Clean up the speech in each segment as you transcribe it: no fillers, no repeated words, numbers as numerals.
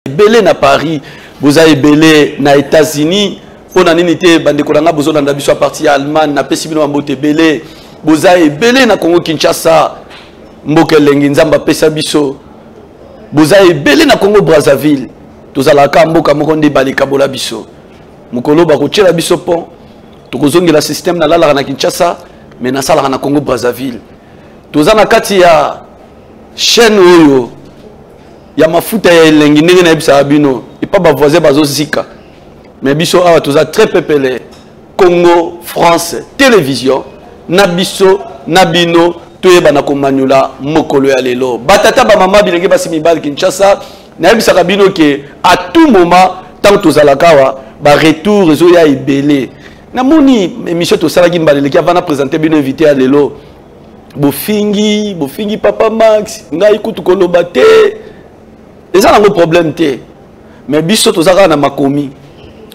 belé na Paris, vous avez belé na États-Unis, pour na nini bande kolanga bozo na biso à partir Allemagne, na pesibino mbote belé, vous avez belé na Congo Kinshasa, mboke lengi nzamba pesa biso, vous avez belé na Congo Brazzaville, tous à la mboka mokonde balika bola biso, mukolo ba kochela biso pont, tokozongi la système na la na Kinshasa, mais na sala na Congo Brazzaville, tous à la kati ya chaîne oyo. Il y a ma foute et l'engine na bisa bino et pas ba voisin bazo zika mais biso awa toza très pepele Congo France télévision na biso na bino toyeba na komanyula mokolo ya lelo batata ba mama bilenge basi mibali Kinshasa na bisa bino ke à tout moment tant tozala kawa ba retour réseau ya ebele na moni émission to sala ki mbalele ki avana présenter bino invité à lelo bofingi papa Max ngai kutu koloba te. Ils ont un problème, mais biso tozaka na makomi.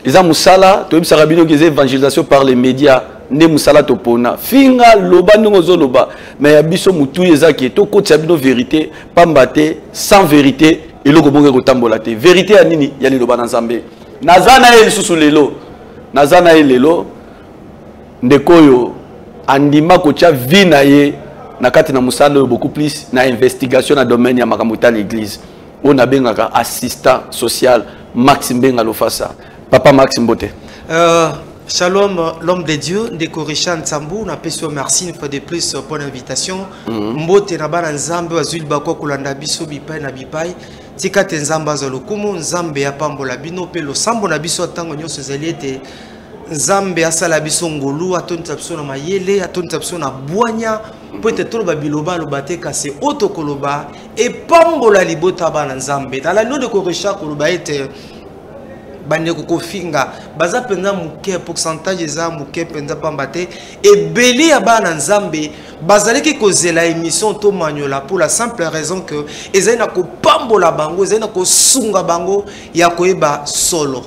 Ils ont musala, to bisaka bino que évangélisation par les médias, ne musala topona. Finga loba nongozo loba, mais biso mutu ezaki to kotia bino vérité, pambate sans vérité et loko bonge kotambola te. Vérité anini ya loba na Nzambe. Nazana el susu lelo. Nazana el lelo ndekoyo andima kotia vie na ye na kati na musala beaucoup plus na investigation na domaine ya makamuta l'église. On a bien un assistant social, Maxime Bengalofassa. Papa Maxime Bote. Shalom, l'homme de Dieu, Ndeko Richard Nsambou, on a péché merci une fois de plus pour l'invitation. Mbote na bana Nzambe azul bako kulanda biso bipai na bipai. Tika te Nzamba zalokumu Nzambe ya pambola bino pe lo sambo na biso tango nyonso zaliete. Nzambe asala biso ngolu atonta biso na mayele atonta biso na bwanya peut-être tolo babiloba lo bateka c'est auto koloba et pambola libota bana Nzambe dans la nom de Korecha koloba ete bande ko finga baza penza muke pourcentage za muke penza pambate et belé ya bana Nzambe bazaleki kozela émission to manyola pour la simple raison que ezana ko pambola bango ezana ko sunga bango ya koeba solo.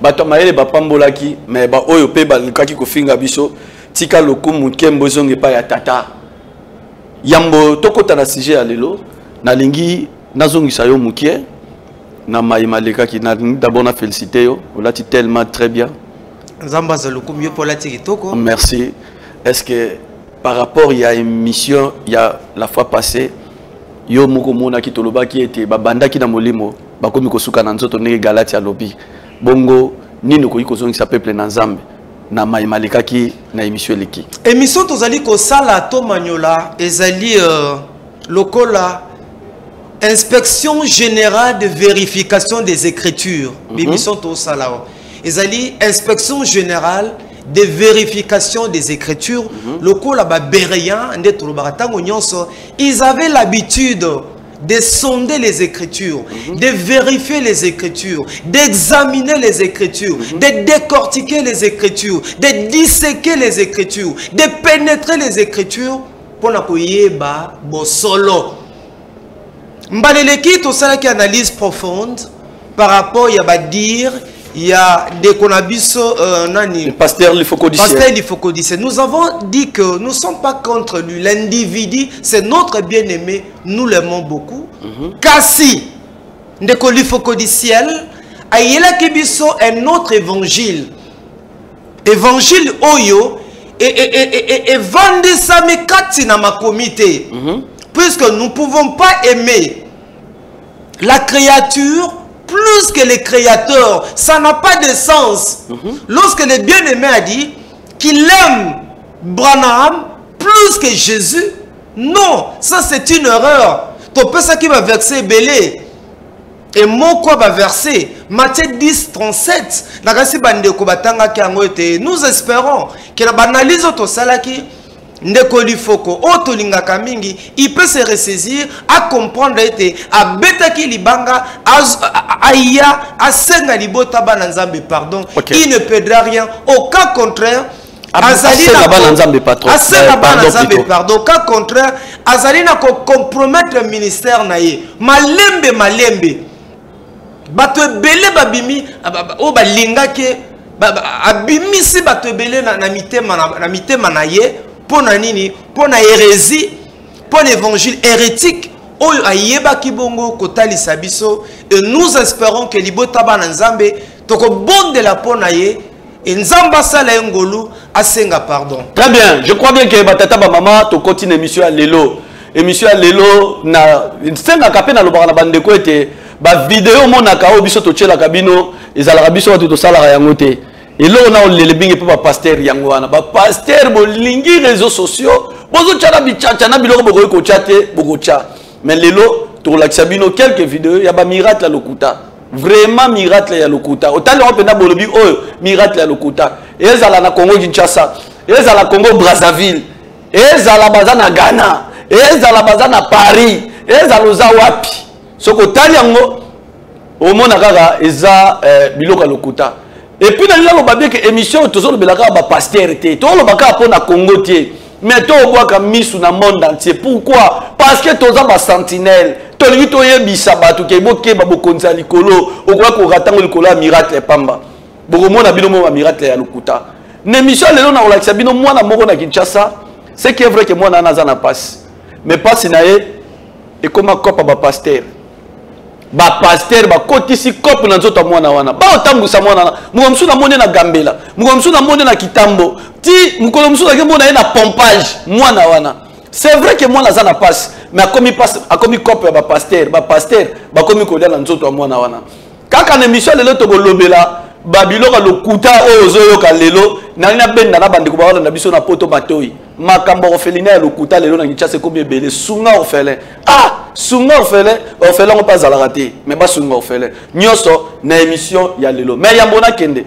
Bato maele ba pambolaki mais ba oyo pe ba likaki ko finga biso tika lokumu kembo zonge pa ya tata yambo tokota na sujet ya lelo na lingi nazongisa yo mukie na mayima lekaki na d'abord na féliciter yo olati tellement très bien Nzamba za lokumu yo pour la tikitoko. Merci. Est-ce que par rapport il y a une mission il y a la fois passée yo moko mona ki toloba ki était ba bandaki na molimo ba komi ko suka na nzoto ne galati ya lobby bongo nino ko yiko zongi sa peuple na Nzambe na maimalika ki na émission leki émission tozali ko sala to manyola ezali lokola inspection générale de vérification des écritures émission to sala ezali inspection générale de vérification des écritures lokola ba bereyan nde to batango nyonso ils avaient l'habitude de sonder les Écritures, de vérifier les Écritures, d'examiner les Écritures, de décortiquer les Écritures, de disséquer les Écritures, de pénétrer les Écritures pour nakoyeba bosolo. Mbaleleki to sala ki analyse profonde par rapport ya dire il y a des conabiso nani pasteur Lifocodicé. Nous avons dit que nous ne sommes pas contre lui. L'individu, c'est notre bien-aimé. Nous l'aimons beaucoup. Kasi, ndeko Lifocodiciel, ayela kibiso un autre évangile. Évangile oyo et vendre sa mekati na ma comité. Puisque nous ne pouvons pas aimer la créature plus que les créateurs, ça n'a pas de sens. Lorsque le bien-aimé a dit qu'il aime Branham plus que Jésus, non, ça c'est une erreur. Tu peux ça qui va verser belé. Et mon quoi va verser Matthieu 10, 37. Nous espérons que la banalise auto salaki. Ndekoli foko otolingaka mingi il peut se ressaisir à comprendre ete a betaki libanga aya asenga libota bana Nzambe pardon il ne perdra rien au cas contraire azali na bana Nzambe patron asenga bana Nzambe pardon au cas contraire azali na ko compromettre le ministère na ye malembe bato ebele babimi o balingaki abimisi bato ebele na mitema na ye pour na nini pour na hérésie pour l'évangile hérétique oyo ayeba kibongo kotali sabiso et nous espérons que libota bana nzambe toko bonde la pona ye et nzamba sala ngolu asenga pardon. Très bien, je crois bien que batata ba maman to continue émission à Lelo. Émission à Lelo na senga kapé na lobaka na bandeko ete ba vidéo mona ka obiso to tchela kabino ezala biso to sala yango te. Et là on a le bingi pe ba pasteur yango wana ba pasteur bolingi réseaux sociaux bozo tchala bichacha na biloko boko ko chatte boko cha. Mais Lelo to la sabino quelques vidéos ya ba miracle à lokuta. Vraiment miracle ya lokuta. Autant le pena bolobi oh miracle ya lokuta. Ezala na Congo Kinshasa, ezala Congo Brazzaville, ezala bazana Ghana, ezala bazana Paris, ezala oza wapi. Soko tali yango omona kaka eza biloko lokuta. Et puis dans le babie que émission toujours le belaka ba pasteur té. To lo baka pona Congo té. Mais to boka misu na monde entier. Pourquoi? Parce que toza ba sentinelle. To lingi to yebisa batu ke boke ba bokonza likolo, okwa ko ratango likolo ya miracle pamba. Bokomona bino mo ba miracle ya lokuta. N'émission lelo na olakisa bino mwana moko na Kinshasa, c'est qui est vrai que mwana naza na passe. Mais passe na ye et comme kopa ba pasteur. Ba pasteur ba kotisi kope na nzoto mwana wana. Ba otambusa mwana na. Mukomsu na mone na Gambela. Mukomsu na mone na Kitambo. Ti mukomsu na mona na pompage mwana wana. C'est vrai que mwana za na passe, mais a commis kope ba pasteur ba komi kolia na nzoto mwana wana. Kaka na émission lelo to bolobela babiloka lokuta ozo ka lelo na benda na bandeko ba na biso na poto matoi. Makambo orphelinat ya lokuta lelo na Kinshasa komi ebele sunga orphelin. Ah, sunga orphelin on pas à la rater, mais pas sunga orphelin. Nyoso na émission ya lelo. Mais yambona kende.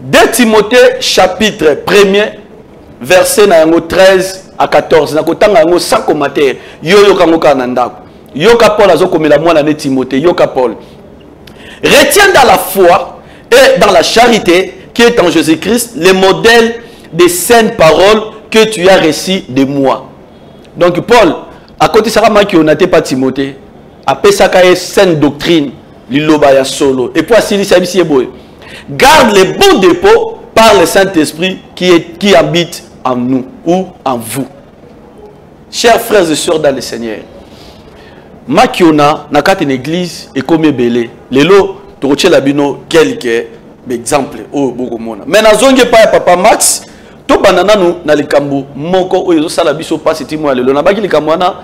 2 Timothée chapitre 1er verset na yango 13 à 14 na kotanga yango sans commentaire. Yo kango kana ndako. Yoka Paul azokomela mwana ne Timothée, yoka Paul. Retiens dans la foi et dans la charité qui est en Jésus-Christ les modèles des saintes paroles que tu as reçues de moi. Donc Paul, à côté de ça, qui n'a pas Timothée, après ça, il y a sainte doctrine, l'Iloba ya solo. Et puis, garde les bons dépôts par le Saint-Esprit qui habite en nous ou en vous. Chers frères et sœurs dans le Seigneur, Makiona, na une église et comme belé. Lelo, tu retiens la bino quelques exemples. Oh, beaucoup mona. Mais na zonge pa papa Max, to banana nous na likambo moko oyo sala biso passe timo lelo. Na baki likambo na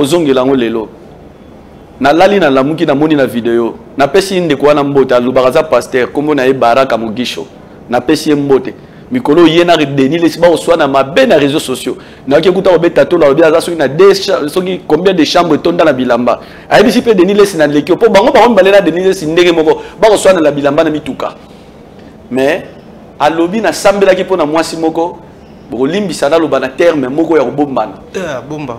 zonge lango lelo. Na lali na lamuki na moni na video. Na pesi inde kwa na mbota lubaraza pasteur comme na e baraka mugisho. Na pesi mbote. Mikolo yena redeni les ba oswa na mabe na réseaux sociaux. Na ki kuta obeta to la obia za soki na soki combien de chambres tonda na bilamba. Ayebi si pe deni les na lekio po bango ba balela deni les ndenge moko ba oswa na la bilamba na mituka. Mais alobi na sambela ki po na mwasi moko bolimbisa na loba na terme moko ya bombana. Bomba.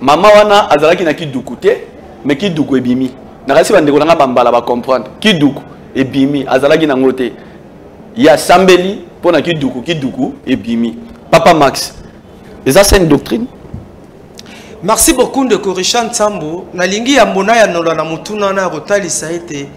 Mama wana azalaki na kiduku te, mais kiduku ebimi. Na kasi bandeko na bambala ba comprendre. Kiduku ebimi azalaki na ngote. Ya sambeli pona kiduku et bimi. Papa Max, et ça c'est une doctrine? Merci beaucoup de Korishan Tsambo. Nalingi ya mbona ya nola na mutuna na rotali saete.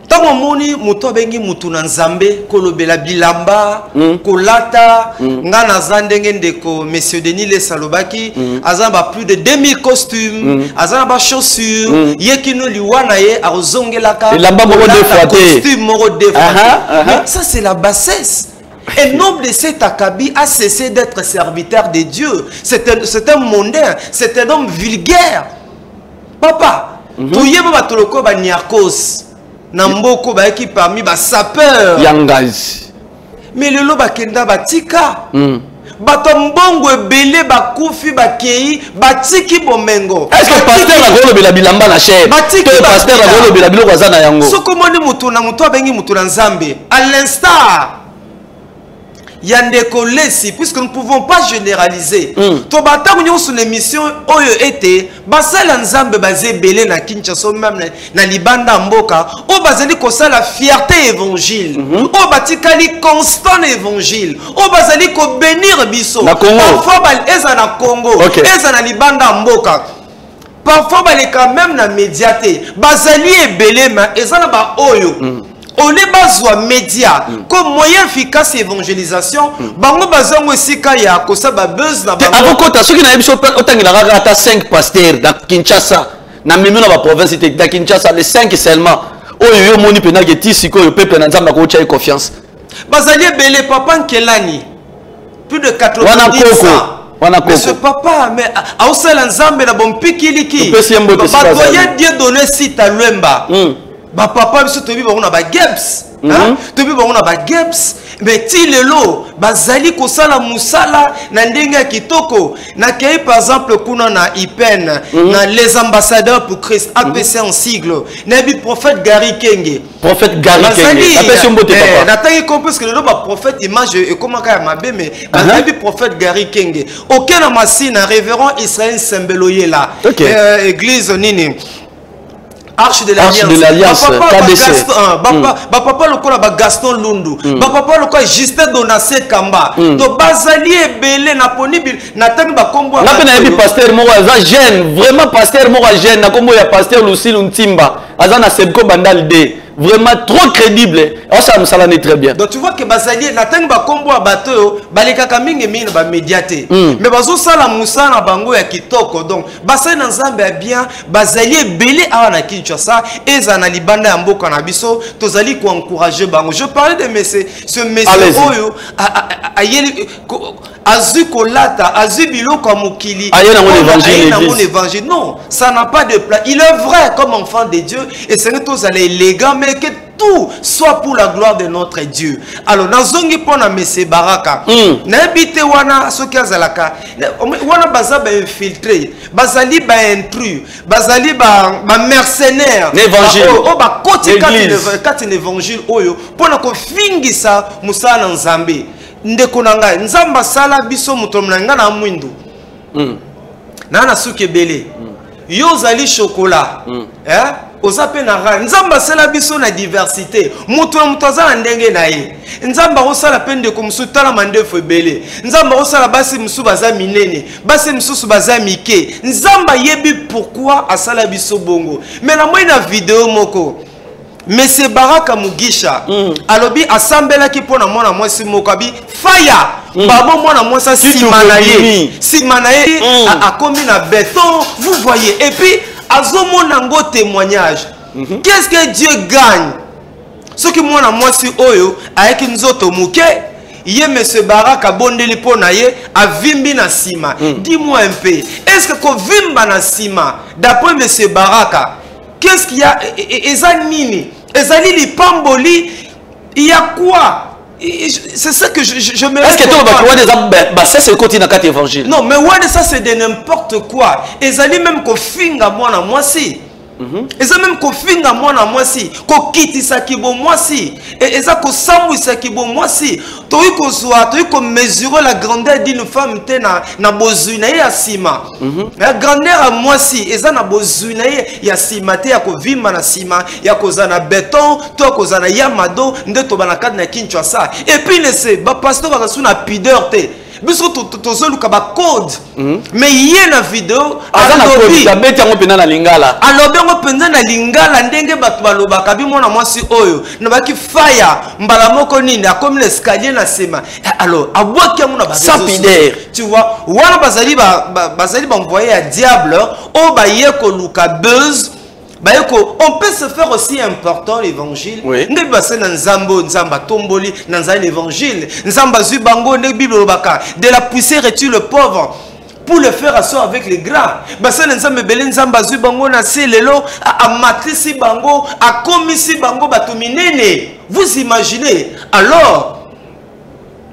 Tango moni muto bengi mutuna nzambe kolobela bilamba kolata ngana zandenge ndeko monsieur Denis Le Salobaki azamba plus de 2000 costumes azamba chaussures yekino liwana ye azongelaka bilamba moko défroité costume moko défroité. Mais ça c'est la bassesse. Un homme de cet acabit a cessé d'être serviteur de Dieu. C'est un mondain, c'est un homme vulgaire. Papa, tu y es batoloko ba niakos. Namboko ba qui parmi ba sapeur. Yangaz. Mais le loba kenda batika. Batombongo ebele bakufi bakei batiki bomengo. Est-ce que pasteur la golo bela bilamba na chair? Que pasteur la golo bela biloko za na yango. Sokomoni mutu na mutu abengi mutu na nzambe. À l'instar Yandeko Lesi, puisque nous ne pouvons pas généraliser. Tobata nous sur l'émission Oyo été, basala nzambe basé belé na Kinshasa même na libanda mboka, o bazali ko la fierté évangile. O batikali constant évangile. O bazali ko bénir biso. Parfois bal eza na Congo, eza na libanda mboka. Parfois bal quand même na médiaté. Bazali e belé ma eza na ba oyo. on est bazwa média comme moyen efficace d'évangélisation bango bazango esika ya kosa ba buzz na bango avokota soki na biso otangila kaka ata 5 pasteurs dans Kinshasa na mimi na ba province de Kinshasa les 5 seulement oyo yo moni pena ke ti sikoyo peuple na nzamba ko tia confiance bazali ebele papa Nkelani plus de 90 ans mais ce papa mais aosala nzambe na bompikiliki batoya Dieu donné site à Lwemba ba papa biso tobi ba na ba Gebs tobi ba na ba Gebs mais ti lelo bazali kosala musala na ndenge ya kitoko na kei par exemple kuna na IPEN na les ambassadeurs pour Christ APC en sigle na bi prophète Gary Kenge apesi mbote papa na tangi compris que le prophète image et comment ka mabe mais na bi prophète Gary Kenge aucun masina révérend Israël Sembeloye là église nini Arche de l'Alliance, KDC. Papa lokola ba Gaston Lundu, papa lokola Justin Donacé Kamba. To bazali ebele na ponibil na tangi ba kombo. Na pena yebi pasteur moko aza jeune, vraiment pasteur moko jeune na kombo ya pasteur Lucille Ntimba. Aza na Sebko Bandal D. Vraiment trop crédible. Ça me salane très bien. Donc tu vois que bazali na tangi ba kombo ya bato baleka mingi mingi ba médiaté. Mais bazo sala musa na bango ya kitoko. Donc basali na nzambe ya bien, bazali ebele awa na Kinshasa et za na libanda ya mboka na biso tozali ko encourager bango. Je parlais de ce monsieur oyo azu kolata azu biloko mokili ayena mon évangile. Non, ça n'a pas de place. Il est vrai comme enfant de Dieu et c'est que tous allez élégant mais que tout soit pour la gloire de notre Dieu. Alors nazongi pona messe baraka na bité wana soki azalaka wana baza ba infiltré bazali ba intrus bazali ba mercenaires l'évangile ba koti kati l'évangile oyo pona ko fingisa musala nzambe ndeko nanga nzamba sala biso muto mnanga na mwindu na suki ebele yo zali chocolat ozape na ra nzamba sala biso na diversité muto na muto azala ndenge na ye nzamba osala pende ko musu tala mandefu ebele nzamba osala basi musu baza minene basi musu baza mike nzamba yebi pourquoi asala biso bongo mais na moi na vidéo moko Monsieur Baraka Mugisha alobi asambela ki pona mwana mwasi mokabi fire babo mwana mwasa simanaye akomi na béton vous voyez et puis azomona ngo témoignage qu'est-ce que Dieu gagne ce que mwana mwasi oyo ayeki nzoto muke ye Monsieur Baraka bondeli pona ye avimbi na sima dis-moi un peu est-ce que ko vimba na sima d'après Monsieur Baraka qu'est-ce qu'il y a ezanini ezali lipamboli il y a quoi c'est ça que je me est-ce que tu vas ça c'est le côté dans évangile non mais ouais ça c'est de n'importe quoi ezali même ko finga mwana mwasi eza même ko finga mwana mwasi ko kitisa kibo mwasi eza ko sambwisa kibo mwasi toyi ko zwa toyi ko mesurer la grandeur d'une femme te na bozuna ya sima la grandeur à mwasi eza na bozuna ya sima te ya ko vimba na sima ya ko zana béton to ko zana yamado nde to bana kad na Kinshasa et puis laissez ba pasteur ba suna pudeur te biso tozoluka ba code mais yé na vidéo alobi abeti yango pena na lingala alobi yango penza na lingala ndenge bato balobaka bi mwana mwasi oyo na baki fire mbala moko nini akomi l'escalier na sema alors abwaki yango na ba tu vois wana bazali ba envoyer à diable o ba ye ko luka buzz. On peut se faire aussi important l'évangile. Nzamba tomboli dans l'évangile. Nzamba zubango ne Bible de la poussière es-tu le pauvre pour le faire asseoir avec les grands. Basana nzamba bele nzamba zubango na selelo a matrisi bango a komisi bango batuminene. Vous imaginez alors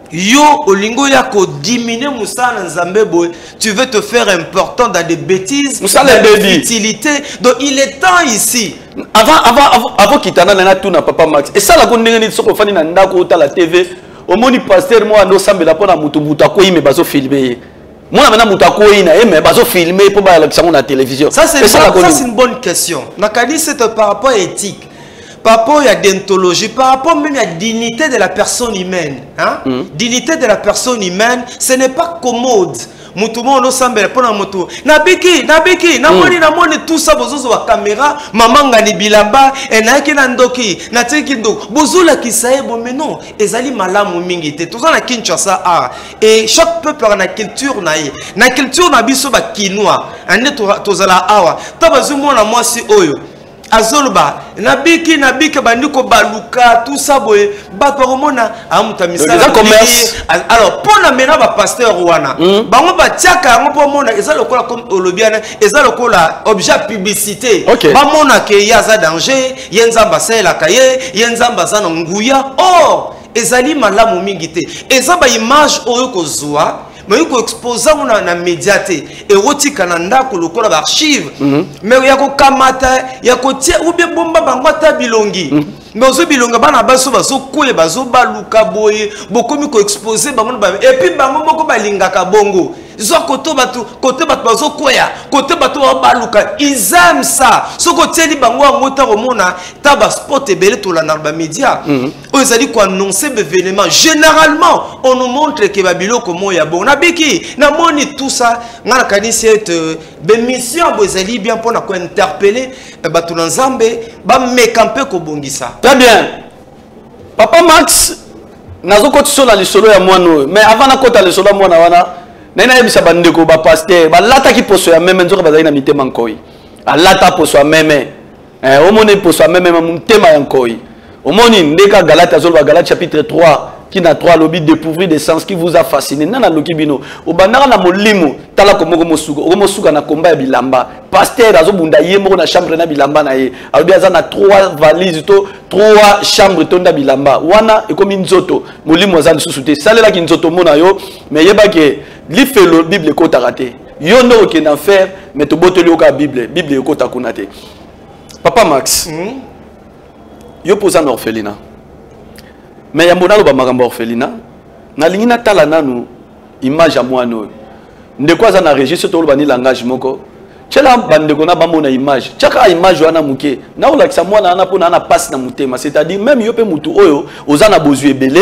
yo olingo ya ko diminuer musala nzambe boy tu veux te faire important dans des bêtises musala des futilités donc il est temps ici avant kitana na tout na papa Max et ça la ko ndenge ni soko fani na ndako ta la TV au moni pasteur moi ndo sambela pona mutu ko yime bazo filmer moi na mutu ko yina mais bazo filmer pour ba la na télévision ça c'est une bonne question nakani c'est par rapport éthique par rapport à déontologie, par rapport même à la dignité de la personne humaine. Dignité de la personne humaine, ce n'est pas commode. mutu mo no sambela pona mutu nabiki namoni tout ça bozozo wa caméra maman ngani bilamba enaki na ndoki na tiki ndo bozula kisaye bo mais non ezali malamu mingi te toza na Kinshasa et chaque peuple a na culture na culture na biso ba kinwa ande tozala awa tabazumo na mwasi oyo azoluba nabiki bandiko baluka tout ça boye bato romona amutamisa alors pona mena ba pasteur wana bango ba tiaka ngo po mona eza lokola comme olobiana eza lokola objet publicité ba mona ke yaza danger yenzamba sela kaye yenzamba zana nguya ezali malamu mingi te eza ba image oyo kozwa mais il faut exposer na médiaté et rotika na ndako lokola ba archive mais yako kamata yako tie ou bien bomba bangwata bilongi mais ozo bilonga bana baso bazo koye bazo baluka boye bokomi ko exposer bango et puis bango moko balingaka bongo zo koto batu côté batu bazo koya côté batu baluka ils aiment ça soko tieli bango ngota romona taba sport ebele to la narba média ils allaient quoi annoncer événement généralement on nous montre que babilo comment ya bon nabiki na moni tout ça ngana kanisi cette mission bozali bien pour na ko interpeller batu na nzambe ba mekampe ko bongisa. Très bien. Papa Max nazo kotiso na lisolo ya mwana mais avant na kota lisolo mwana wana nena yebisa bandeko ba pasteur ba lata ki poso ya meme nzoka bazali na mitema nkoi alata poso ya meme omone poso ya meme mutema ya nkoi omoni ndeka Galate azolo Galate chapitre 3 qui na 3 lobi découvrir des sens qui vous a fasciné nana lokibino obandaka na molimo tala komoko mosuka na komba ya bilamba pasteur azobunda yemoko na chambre na bilamba na ye alobi aza na 3 valises to 3 chambres to nda bilamba wana ekomi nzoto molimo aza lisusu te salela ki nzoto mona yo mais yebake lifelo bible ekotaka te yo ndo okende en faire mais toboteli oka bible ekota kuna te. Papa Max yo posa na orphelinat mais ya mbona loba makambo orphelinat nalingi natala nanu image ya mwana oyo ndeko aza na registre to loba ni langage moko tshela bandeko na bamona image tshaka image wana muke na olakisa mwana wana pona na passe na mutema c'est-à-dire même yo pe mutu oyo oza na bozwi ebele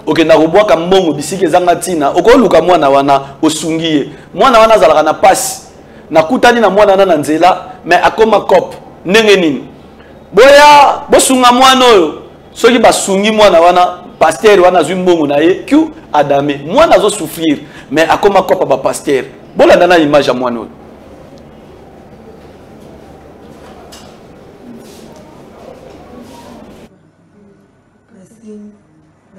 okenda kobwaka mbongo bisiki ezanga ntina okoluka mwana wana osungi mwana wana azalaka na passe nakutani na mwana wana na nzela mais akoma cop ndenge nini boya bosunga mwana oyo soki basungi mwana wana pasteur wana azwi mbongo na ye ku adame mwana azo souffrir mais akoma kopa ba pasteur bolanda na image ya mwana oyo.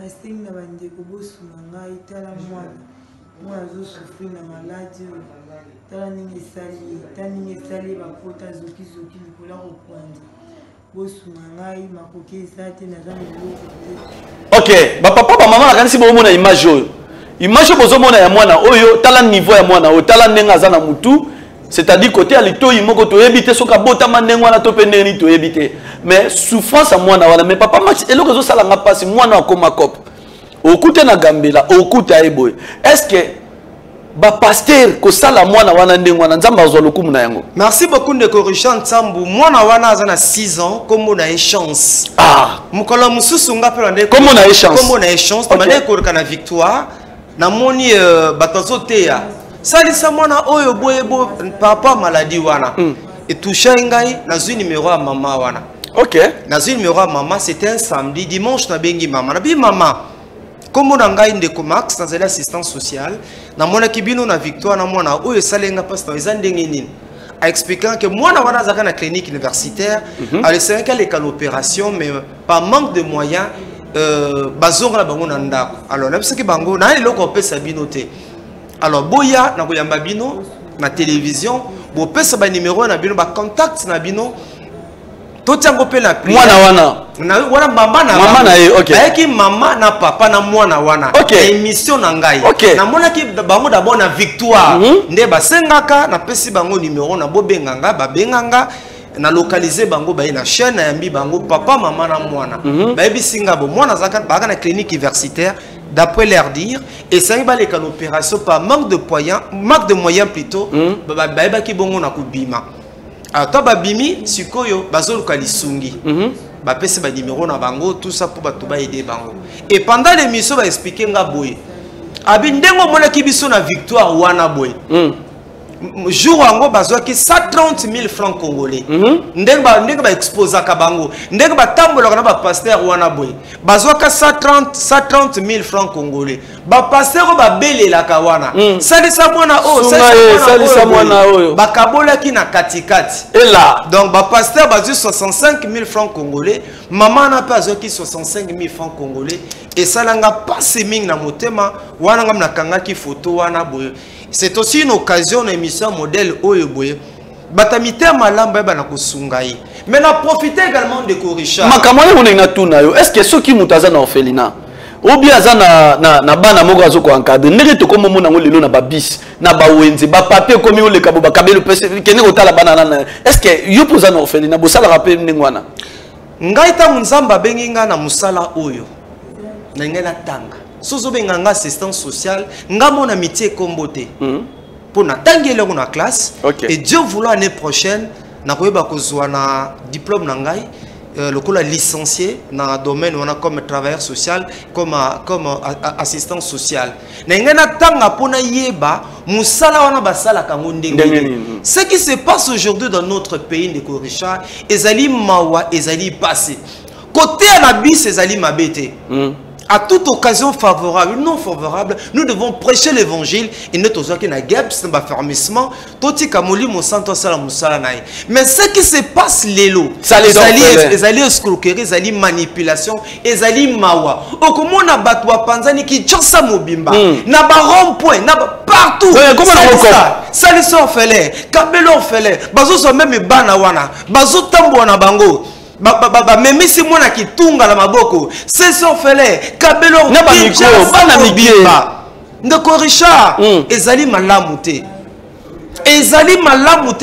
Nasting na bandeko bosuna ngai tala mwana azo souffrir na maladie tala ningi esali bapota zoki likola kokwanza bosuna ngai makoki eza te naza na biloko te. Ok bapapa bamama nakanisi bomona image oyo image oyo bozomona ya mwana oyo tala niveau ya mwana oyo tala ndenge aza na mutu c'est-à-dire côté ya litoyi moko toyebi te soki abotama ndenge wana to mpe ndenge nini toyebi te mais souffrance ya mwana wana mais papa Max eloko ezosalanga mpasi mwana akoma kope okute na gambela okute ayeboye est-ce que pasteur kosala mwana wana ndenge wana nzambe azwa lokumu na yango. Merci beaucoup ndeko Richard Nsambu mwana wana aza na 6 ans kombo na chance mukolo mususu nga pe ndeko kombo na chance tamane ko na victoire na moni batazo teya salisa mwana oyo boye papa maladie wana etoucha ngai nazwi numéro ya mama wana. OK nazwi numéro ya mama c'était un samedi dimanche na bengi mama na bi mama comme na ngai ndeko Max nazali assistance sociale na mona kibino na victoire na mwana oyo salenga pasteur eza ndenge nini a expliquant que mwana wana zaka na clinique universitaire a laissé qu'à l'opération mais par manque de moyens bazonga na bango na ndako alors na bisaki bango na eloko pesa bino te alors boya na koyamba bino na télévision bo pesa ba numéro na bino ba contact na bino totiango pe na mwana wana mama na ye. OK ayaki mama na papa na mwana wana émission na ngai na mona ki bango d'abord na victoire nde basengaka na pesi bango numéro na bobenganga babenganga na localiser bango ba na chaîne na yambi bango papa mama na mwana bayebi singa bo mwana zaka baka na clinique universitaire d'après leur dire et ça va les l'opération par manque de moyens plutôt ba ki bongo na kubima ata babimi sikoyo bazoluka lisungi bapesi ba numéro na bango tout ça pour batuba aider bango et pendant l'émission va expliquer nga boye abi ndengo mona kibiso na victoire wana boy jour ango bazwa ki 130 000 francs congolais ndenga ba exposa ka bango ndenga ba tambola na ba pasteur wana boy bazwa ka 130 000 francs congolais ba pasteur ba belela ka wana salisa mwana salisa mwana oyo ba kabola ki na katikati et là donc ba pasteur bazwa 65 000 francs congolais maman na pas ki 65 000 francs congolais et salanga passe ming na motema wana ngam na kanga ki photo wana boy. C'est aussi une occasion d'émission modèle Oyeboye. Batamite malamba ba na kusungai. Mais na profiter également de Korisha. Makamone monenga tuna yo. Est-ce que ceux qui mutaza na orphelinat ou bien za na bana moko azo ko encadrer ndenge to komo mona ngolelo na babis na ba wenze ba papier komi ole kabo ba kabelo pese kene ko tala bana na. Est-ce que yo poza na orphelinat bo sala rappel ndengwana? Ngai ta nzamba benginga na musala oyo. Na ngela tanga. Sozo benganga assistance sociale, nga mon amitié kombote. Pour na tangele na classe et Dieu voulant l'année prochaine na koyeba kozwa na diplôme na ngai le coup la licencié dans le domaine on a comme travailleur social comme assistant social. Na ngena tanga pona yeba musala wana basala kango ndenge. Ce qui se passe aujourd'hui dans notre pays de Korisha, ezali mawa ezali passé. Côté anabis ezali mabete. À toute occasion favorable ou non favorable, nous devons prêcher l'évangile et nous devons faire un fermissement. Mais ce qui se passe, les alliés escroqueries, les alliés manipulations, les alliés mawa. Au comment on a battu à Panzani qui tchassa mobimba, n'a pas rond-point, n'a pas partout. Ça les sont fait, Kabelo fait, bazo sont même banawana, bazo tamboana bango. Même si moi na kitunga la maboko c'est son fele kabelo na ba micro bana mibieba ndeko Richard ezali malamuté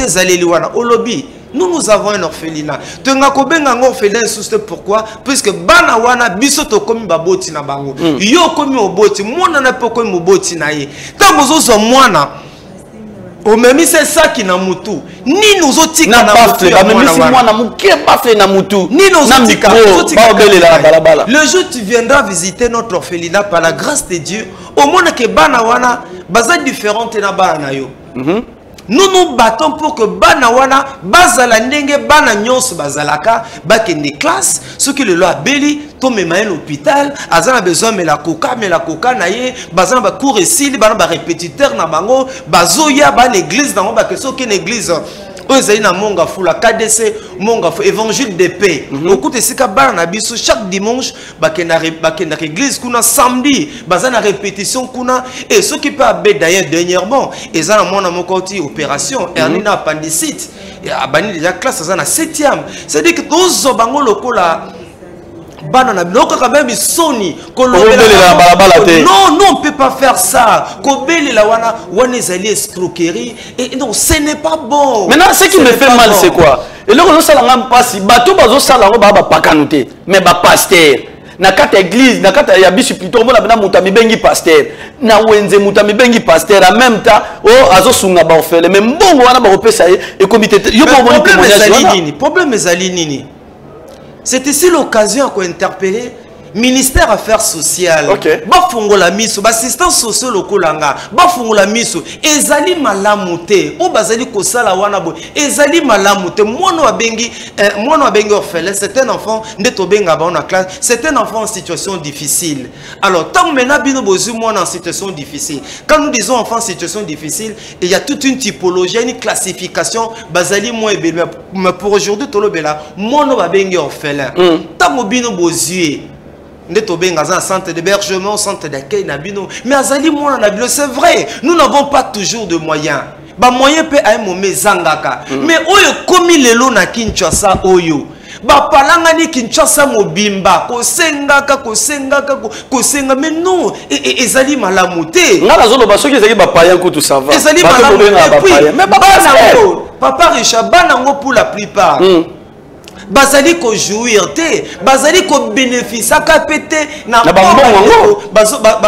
ezali liwana olobi nous avons un orphelinat tenga ko benga orphelin sous pourquoi puisque bana wana biso to komi baboti na bango yo komi oboti mwana na pe komi oboti na ye tango zo mwana o même c'est ça qui na mutu ni nous otika na mutu même si moi na muke bafle na mutu ni nous otika balabala le jour tu viendras visiter notre orphelinat par la grâce de Dieu au monde que bana wana baza différente na bana yo nous nous battons pour que bana wana bazala ndenge bana nyonso bazalaka bakende classe ce que le loi beli to mema à l'hôpital azana besoin mais la coca na ye bazana ba cours et bana ba répétiteur na bango bazoya ba l'église dans ba que so que l'église na monga fula KDC monga fu évangile de paix au côté sika bana na biso chaque dimanche bakenda église kuna samedi bazana répétition kuna et ce qui peut abe d'ailleurs dernièrement ezana mona mokoti opération hernie appendicite et abani déjà classe azana 7e c'est dire que tozo bango lokola banana biloko quand même soni non on peut pas faire ça kobele la wana ezali escroquerie et non ce n'est pas bon. Maintenant ce qui me fait mal c'est quoi et là on salanga mpasi bato bazo salanga ba pakanute mais ba pasteur na kata église na kata ya bisu plutôt mona bana mutami bengi pasteur na wenze mutami bengi pasteur en même temps azo sunga ba ofele mais mbongo wana ba kopesa et comité yo problème ezali nini. C'est ici l'occasion qu'on interpeller ministère affaires sociales. Bafungola miso, assistance sociale lokolanga, bafungola miso, ezali malamute, o bazali kosala wana bo, ezali malamute, mono abengi orphelin, c'est un enfant ndeto benga ba na classe, c'est un enfant en situation difficile. Alors tant maintenant bino bozu mono en situation difficile. Quand nous disons enfant en situation difficile, il y a toute une typologie, une classification, bazali mo ebele, mais pour aujourd'hui tolobela, mono abengi orphelin. Tant bino bozu un centre d'hébergement, centre d'accueil, mais azali mona na bino, c'est vrai, nous n'avons pas toujours de moyens. Ba moyen peut à un moment zangaka. Mais oyo komi lelo na Kinshasa oyo. Ba palangani Kinshasa mobimba, kosenga mais non, ezali malamuté. Ngala zolo ba soki ezali ba payan ko tout ça va. Ezali malamuté. Mais papa Richard banango pour la plupart. Bazali ko jouir te bazali ko bénéficier ka pété na bango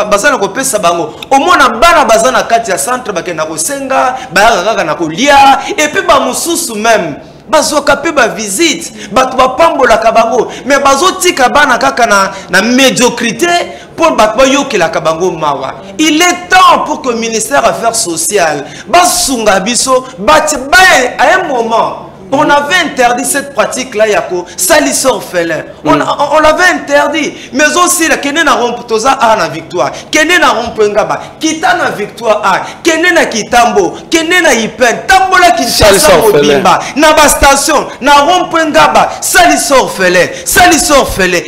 bazana ko pesa bango au moins na bana bazana kati ya centre bakena ko senga ba kaka na ko lia et puis ba mususu même bazoka pe ba visite bato bapambola kabango mais bazotika bana kaka na médiocrité pour bato bayokela kabango mawa. Il est temps pour que le ministère des Affaires sociales basunga biso bati bae à un moment. On avait interdit cette pratique-là, Yako, salisseur orphelin. On l'avait interdit. Mais aussi, la Kenen a rompotosa a na victoire. Kenen a rompengaba. Kita na victoire a. Kenen a kitambo. Kenen a ipen. Tambola ki chassa mobimba. Na ba station. Na rompengaba. Salisseur orphelin. Salisseur orphelin.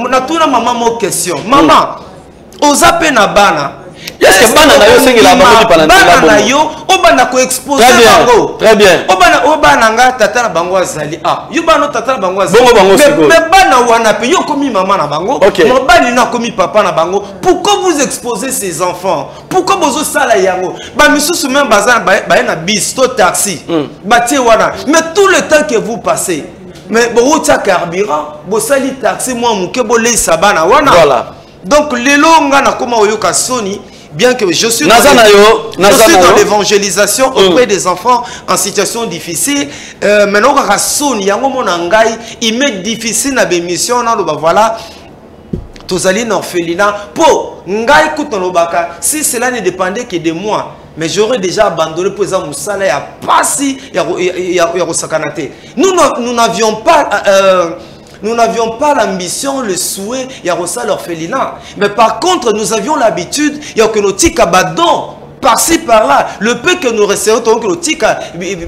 Na tuna maman mo question. Maman, oza pe na bana. Est-ce que bana na yo sengi la bango di bana na yo obana ko exposer bango très bien obana nga tata na bango azali yo bana tata na bango azali mais bana wana pe yo komi maman na bango mobali na komi papa na bango. Pourquoi vous exposez ces enfants? Pourquoi bozo sala yango ba misusu même bazana ba na bis to taxi batie wana mais tout le temps que vous passez mais bo tia carburant bo sali taxi moi muke bo le sabana wana voilà. Donc lelo nga na koma oyoka soni. Bien que je suis dans l'évangélisation auprès des enfants en situation difficile, maintenant il m'est difficile na bémission voilà tous allez dans orphelinat pour ngai kutonobaka. Si cela ne dépendait que de moi, mais j'aurais déjà abandonné pour exemple Moussala ya pasi ya sakanate. Nous n'avions pas nous n'avions pas l'ambition, le souhait, il y a l'orphelinat. Mais par contre, nous avions l'habitude, il y a que nos tika badon, par-ci, par-là. Le peu que nous recevons, que nos tika, mais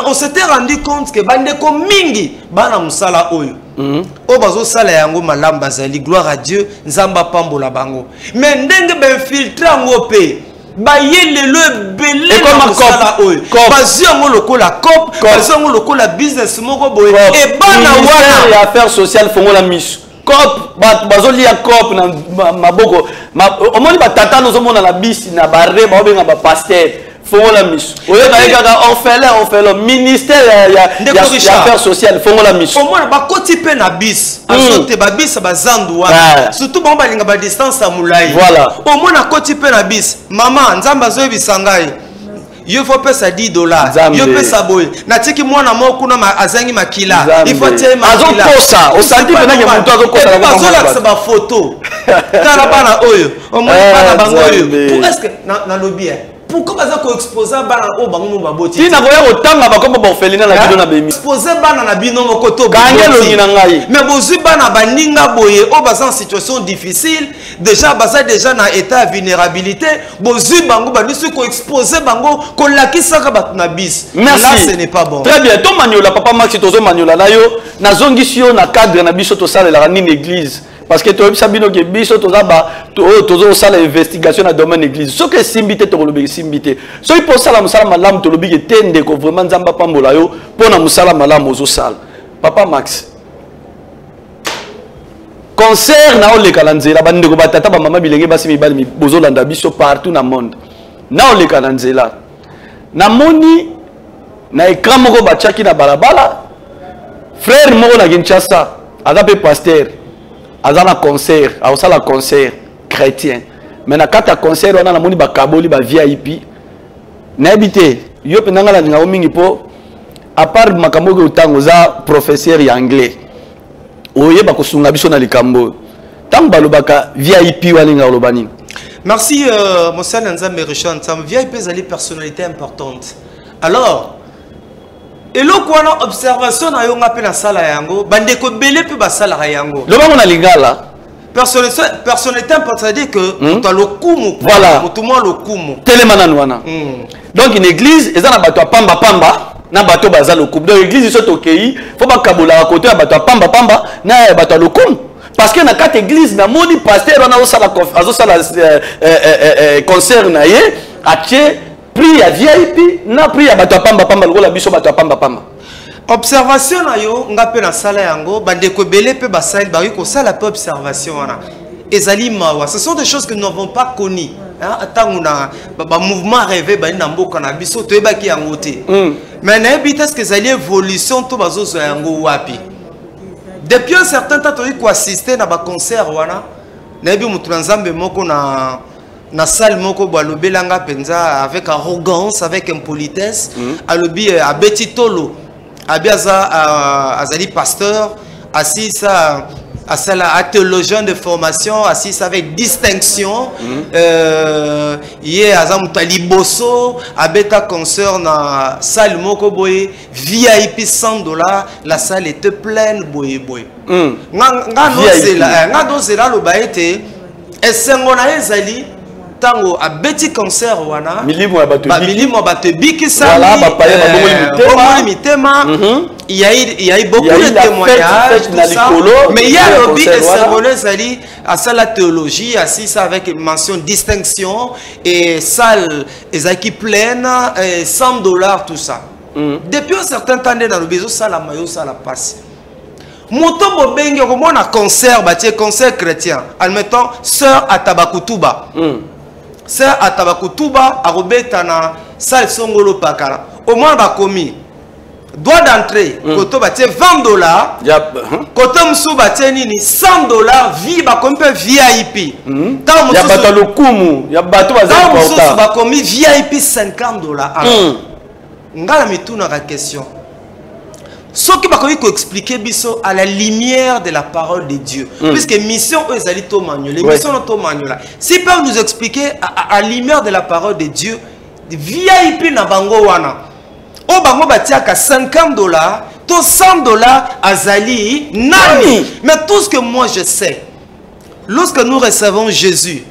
on s'était rendu compte que bandeko mingi, bana musala oyo. O bazo sala yango malam bazali, gloire à Dieu, nzamba pambola bango. Mais ndenge ben filtre ngo pe. Le belé la COP, la business et bana affaires sociales font la mission. COP, bazoli ya COP na maboko. Omoni ba tata nozomo na la bis na barre ba obenga ba pasteur. Font la mission. Oyo na yaka on fait le ministère ya affaires sociales font la mission. Omona ba koti pe na bis. Azote ba bis ba zandu wana. Surtout ba linga ba distance à mulai. Voilà. Omona koti pe na bis. Maman nzamba zo bisangai. Il faut payer ça $10. Il faut payer ça boy. Natiki mwana moko na azangi makila. Il faut tirer makila. Azokosa. O senti pena ke muto azokosa. Bazola ba photo. Tala bana oyo. Omona bana bango oyo. Est-ce que na lobby pourquoi baza ko exposer bana o bango baboti? Tina koya otanga bakoma ba orphelinat na bino na bemi. Exposer bana na bino moko to kangelo ngina ngai. Mais bozu bana baninga boye o baza en situation difficile, déjà baza déjà na état de vulnérabilité, bozu bango banisu ko exposer bango ko lakisa ka bat na bis. Là ce n'est pas bon. Très bien, ton maniola papa Maxi tozo maniola na yo na zongisio na cadre na biso to sala la ni église. Parce que tu as sabino que biso tozo sala investigation na domaine église. Ce que simbité to lobi simbité. So il pour sala musala malam to lobi que tende ko vraiment nzamba pambola yo pona musala malam ozo sala. Papa Max. Concert na ole kalanzela bande ko batata ba mama bilenge basi mibali mi bozo landa biso partout na monde. Na ole kalanzela. Na moni na écran moko bachaki na balabala. Frère moko na Kinshasa, adape pasteur. Azana concert, azala concert chrétien. Mais na kata concert on a moni ba kaboli ba VIP. Na habité, yo penanga la ngao mingi po à part makambo ke utango za professeur ya anglais. Oye ba kosunga biso na likambo. Tamba lobaka VIP wali ngao lobani. Merci Monseigneur Nzambe Richard Nzambe, VIP zali personnalité importante. Alors et là quoi na observation na yo ngape na sala yango bande ko belé pe ba sala yango lo bango na lingala personnalité importante, c'est-à-dire que tu as le kumu voilà tout moi le kumu telemana wana donc une église eza na bato pamba pamba na bato baza le kumu donc église iso tokei faut ba kabola côté ya bato pamba pamba na bato le kumu parce que na quatre église na moni pasteur wana osala concert na ye atie prix à VIP, na prix à bato pamba pamba lokola biso bato pamba pamba. Observation na yo ngape na sala yango bande ko belé pe basali ba ko sala pe observation wana. Ezali mawa, ce sont des choses que nous n'avons pas connues. Hein, atanguna ba mouvement rêvé ba na mboka na biso to ebaki yango te. Mais na ebita ce que ezali évolution to bazozo yango wapi. Depuis un certain temps to ko assister na ba concert wana. Na ebi mutu nzambe moko na na salle moko balobelanga penza avec arrogance, avec impolitesse, alobi abeti tolo, abiaza azali pasteur, assis à la théologien de formation, assis avec distinction, hier azam taliboso, abeta concert na salle moko boye, VIP $100, la salle était pleine boye boye. Nga dozela lo baete, esengo na ezali tango abeti concert wana milimo ya bato bikisa il y a eu beaucoup de témoignages tout ça, mais il y a lobby et à ça la théologie assis avec mention distinction et salle ezaki pleine $100 tout ça. Depuis un certain temps dans le besoin ça la maillot ça la passe. Moto bobenge comme on a concert concert chrétien admettons sœur Atabakutuba. Sœur Atabakutuba a robeta na salle songolo pakala. Au moins ba commis droit d'entrée koto batie $20. Koto msu batie nini $100 vie ba comme VIP. Tant ya bato lokumu ya bato bazali important. Ba commis VIP $50. Ngala mituna la question. Ce qui va expliquer biso à la lumière de la parole de Dieu. Puisque mission eux ali to manuel, les missions to manuel. Si peuvent nous expliquer à la lumière de la parole de Dieu, VIP na bango wana. O bango batiaka $50, to $100 azali nani. Mais tout ce que moi je sais, lorsque nous recevons Jésus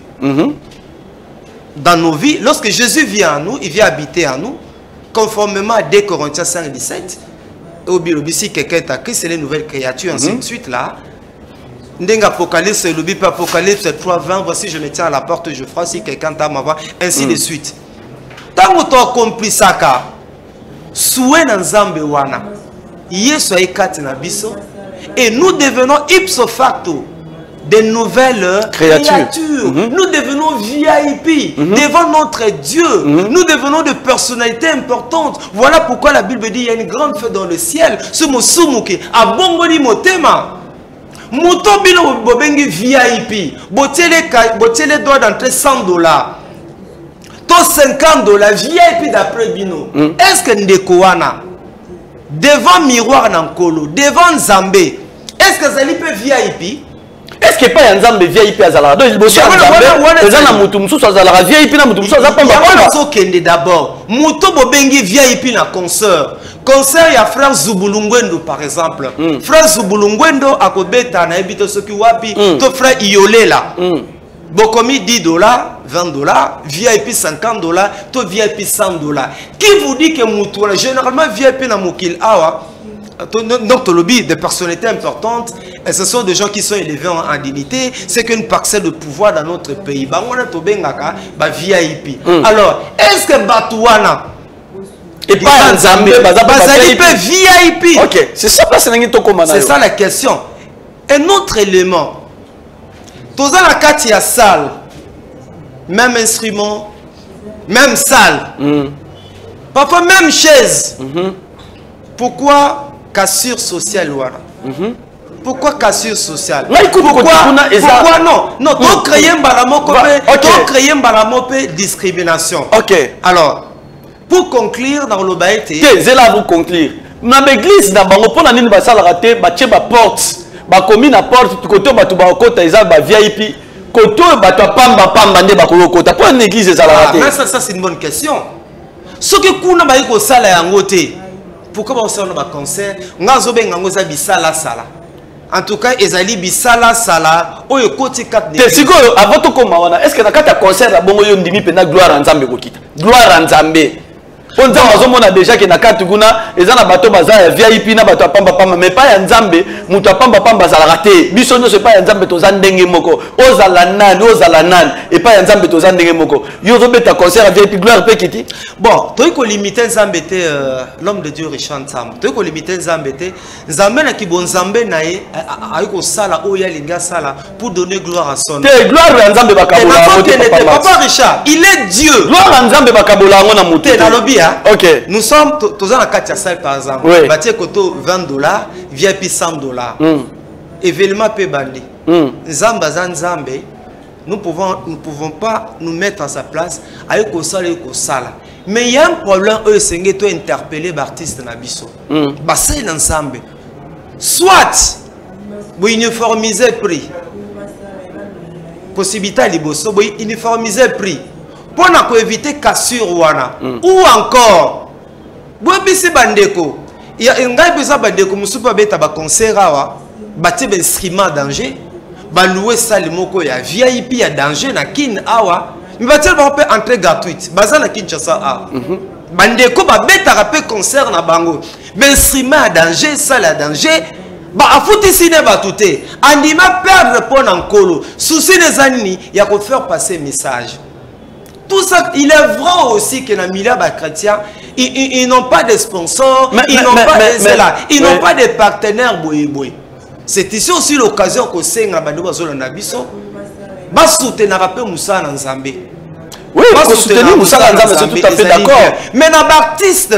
dans nos vies, lorsque Jésus vient à nous, il vient habiter à nous, conformément à 2 Corinthiens 5:17. Si quelqu'un est à Christ, c'est les nouvelles créatures, ainsi de suite là. Apocalypse, Apocalypse 3:20, voici je me tiens à la porte, je ferai si quelqu'un t'a ma voix, ainsi de suite. Tant que tu as compris ça, souhait dans Zambé wana, Yesu aikati na biso, et nous devenons ipso facto des nouvelles créatures. Nous devenons VIP devant notre Dieu. Nous devenons de personnalités importantes. Voilà pourquoi la Bible dit il y a une grande fête dans le ciel. Ce musumuki a bongoli motema. Moto bino bobengi VIP. Botiele doit d'entrer $100. To $50 VIP d'après bino. Est-ce que ndekoana devant miroir nankolo, devant Zambé, est-ce que Zali peut VIP? Est-ce que pas Nzambe VIP azala? Donc il bosse Nzambe, ezana mutu mususu azala VIP na mutu mususu azapamba pamba. So kende d'abord. Muto bobengi VIP na concert. Concert ya frère Zubulungwendo par exemple. Frère Zubulungwendo akobeta na ebito soki wapi to frère Iolela. Bokomi $10, $20, VIP $50, to VIP $100. Qui vous dit que mutu généralement VIP na mokil awa donc le lobby des personnalités importantes, et ce sont des gens qui sont élevés en dignité, c'est qu'une parcelle de pouvoir dans notre pays. VIP. Alors, est-ce que Batouana et pas Nzambe VIP? Ok, c'est ça c'est ça la question. Un autre élément, tous la carte il y a salle, même instrument, même salle, parfois même chaise. Pourquoi cassure sociale pourquoi cassure sociale? Pourquoi non? Non, donc créer un discrimination. Ok. Alors, pour conclure dans le baïté. C'est là vous conclure. Dans l'église, dans le nini basala raté, bache ba porte, ba commune à porte, côté ba tuba kota isa ba VIP, côté ba to pamba nde ba kota. Pour une église ça la raté. Mais ça c'est une bonne question. Ce que kuna ba iko sala yango te. Pourquoi on sort un concert? En tout cas, ezali bisala sala. Oyo koti kat. Avant tout comme est-ce que dans un concert la bongo yondimi pena gloire en Nzambe kokita. Gloire en Nzambe. On a déjà que na kati kuna ezana bato baza VIP na bato pamba pamba mais pas en Nzambe muto pamba pamba za raté. Biso no c'est pas en Nzambe to zandenge moko. Ozala nan et pas en Nzambe to zandenge moko. Yo robeta concert VIP gloire pe kiti. Bon, toi ko limiter Nzambe te l'homme de Dieu Richard Nzambe. Toi ko limiter Nzambe te Nzambe na ki bon Nzambe na ye ayiko sala oya linga sala pour donner gloire à son nom. Te gloire à Nzambe bakabola. Papa Richard, il est Dieu. Gloire à Nzambe bakabola ngona muté. Ok. Nous sommes tous en la salle par exemple. Oui. Batie koto $20, VIP $100. Événement pe bandi. Nzamba Nzambe nous ne pouvons pas nous mettre à sa place avec Kosala et Kosala. Mais il y a un problème, c'est que tu as interpellé l'artiste Nabiso. C'est l'ensemble. Soit, vous uniformisez le prix. Possibilité à l'Iboso, vous uniformisez le prix. Pour éviter cassure wana. Ou encore, vous avez bandeko. Il y a un gars qui a bandeko, vous avez un concert, bâti un instrument à danger. Baloué salimoko ya VIP ya danger na kin awa mi batel ba pe entrée gratuite baza na Kinshasa a bandeko ba beta rapé concert na bango mais instrument à danger salle à danger ba afuti sine ba touté andima perdre pour nkolo souci des anni ya ko faire passer message tout ça. Il est vrai aussi que dans milieu chrétien ils n'ont pas de sponsors, ils n'ont pas de ils n'ont pas de partenaires boy. C'est ici aussi l'occasion que c'est un bandit bazolo na biso ba soutenir rapé Moussa na Nzambe. Oui, ba soutenir Moussa na Nzambe, c'est tout à fait d'accord. Mais dans l'artiste,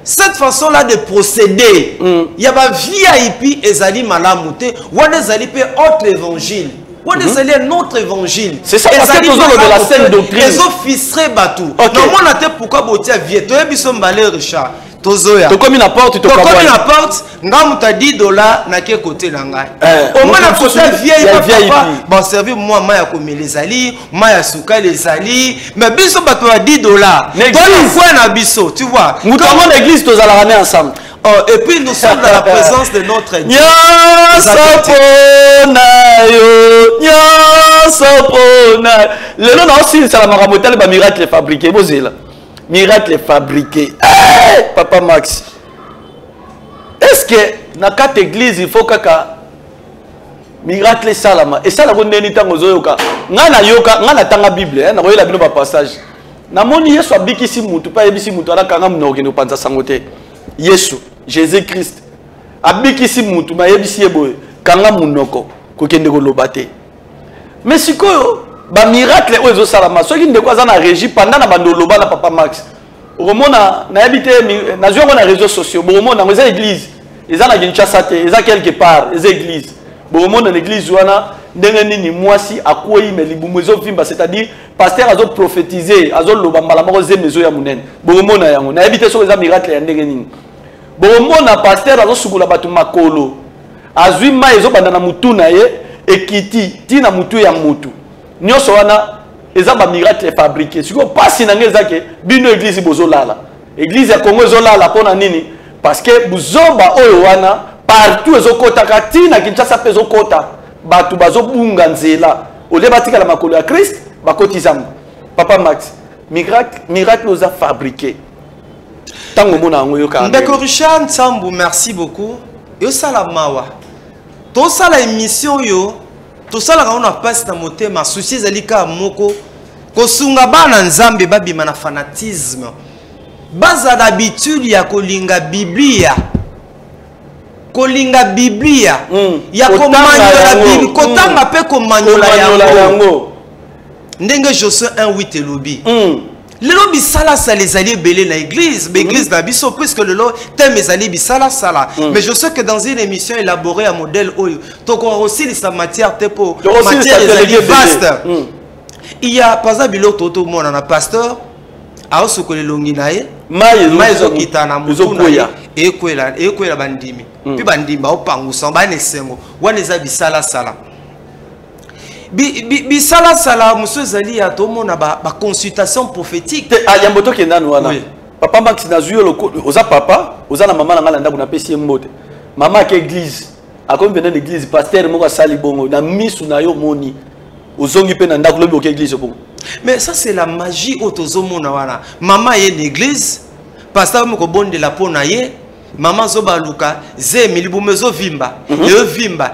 cette façon là de procéder, il y a ba VIP ezali malamute, ou ezali pe autre évangile. Ou ezali un autre évangile. C'est ça parce que toujours de la scène doctrine. Les officiers batou. Non mon até pourquoi botia vie. Toi biso mbalé Richard. Tozoya. To comme une porte, to comme une porte, ngamuta $10 na ke côté na ngai. Au moins na côté vieille papa, bon servir moi maya comme les ali, maya suka les ali, mais biso bato à $10. Toi le fois na biso, tu vois. Nous avons l'église tous à la ramener ensemble. Et puis nous sommes dans la présence de notre Dieu. Le nom aussi c'est la maramotel ba miracle fabriqué bozela. Miracle fabriqué. Hey, Papa Max. Est-ce que dans cette église il faut que miracle salama et ça la bonne nini tango zoyoka. Ngana yoka, ngana tanga Bible, na koyela bino ba passage. Na moni Yesu abikisi mutu pa yebisi mutu ala kanga mnoke no panza sangote. Yesu, Jésus-Christ. Abikisi mutu ma yebisi yeboye kanga munoko kokende ko lobate. Mais sikoyo ba miracle ozo salama soki ndeko za na régie pendant na bando loba na Papa Max romona na habité na zo na réseaux sociaux romona ngo za église eza na Kinshasa te eza quelque part eza église romona na église wana ndenge nini mwasi akoyi me libumu zo vimba c'est-à-dire pasteur azo prophétiser azo loba mbala moko ze mezo ya munene romona yango na habité so eza miracle ya ndenge nini romona pasteur azo sukula batu makolo azwi ma ezo banda na mutu na ye ekiti tina mutu ya mutu nyonso wana eza ba miracle fabriqué siko pasi na ngeza ke bino église bozolala église ya Congo ezolala pona nini parce que buzoba oyo wana partout ezokota kati na Kinshasa pezo kota batu bazobunga nzela ole batika la makolo ya Christ bakoti zambo Papa Max miracle oza fabriqué tango mona ngo yoka Ndeko Richard Nsambu merci beaucoup yo sala mawa to sala émission yo tout ça là on a passé dans mon thème souci zalika moko kosunga bana nzambe babima na fanatisme baza d'habitude ya kolinga biblia ya komanyola biblia kotanga pe komanyola yango ndenge Josué 1:8 elobi lelo bisala sala les alliés belé na église l'église na biso puisque le lot thème les alliés bisala sala mais je sais que dans une émission élaborée à modèle oyo to ko aussi sa matière tepo matière les alliés vaste il y a pas ça bilo toto mona na pasteur a osokole longi nae maïzo kitana mutuya e kwela bandimi puis bandimba opangusa bane sengo wana za bisala sala bisala sala monsieur Zali ya tomona ba consultation prophétique ya mboto kenda wana Papa Max na zuyo oza papa oza na mama na ngala ndako na pesi mbote mama ke église akomi venir l'église pasteur moko sali bongo na misu na yo moni ozongi pe na ndako lobi ke église bongo mais ça c'est la magie otozomona wana mama ye l'église pasteur moko bonde la pona ye maman zoba luka ze milibumezo vimba vimba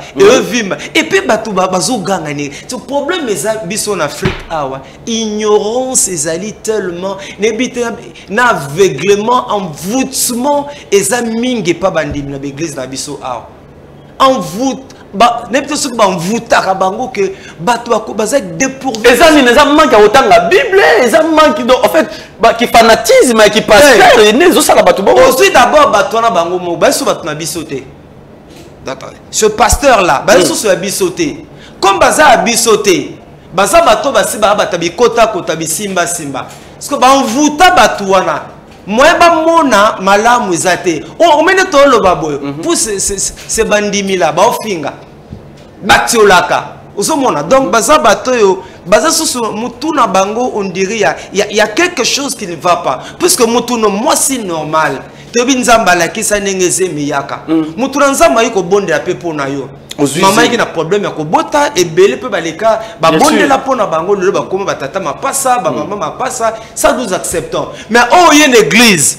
et puis bato bazo gangani le problème est biso en Afrique awa ignorance ezali tellement na aveuglement envoûtement eza mingi pa bandimi na église na biso awa envoût n'importe ce que envoûtaka bango que bato baza dépourvu eza manque otanga Bible eza manque en fait qui fanatisme qui pasteur nezo sala bato bon aussi d'abord bato na bango mo baso bato na bisoté d'accord ce pasteur là baso so bisoté comme baza bisoté baza bato basi ba batabi kota kota bisimba simba parce que ba envuta batu wana moi ba mona malamu ezate on mene to lo baboyo pour c'est bandimi là ba ofinga batiolaka osomona donc baza bato yo baza susu mutuna bango on dirait il y a quelque chose qui ne va pas puisque mutuno moi c'est normal tobi nzamba la kisa nengeze miyaka mutuna nzamba yiko bonde la pepo na yo maman qui na problème ya kobota ebele pe baleka ba bonde la pona bango le ba koma batata mapasa ba maman mapasa ça nous acceptons mais oh y a une église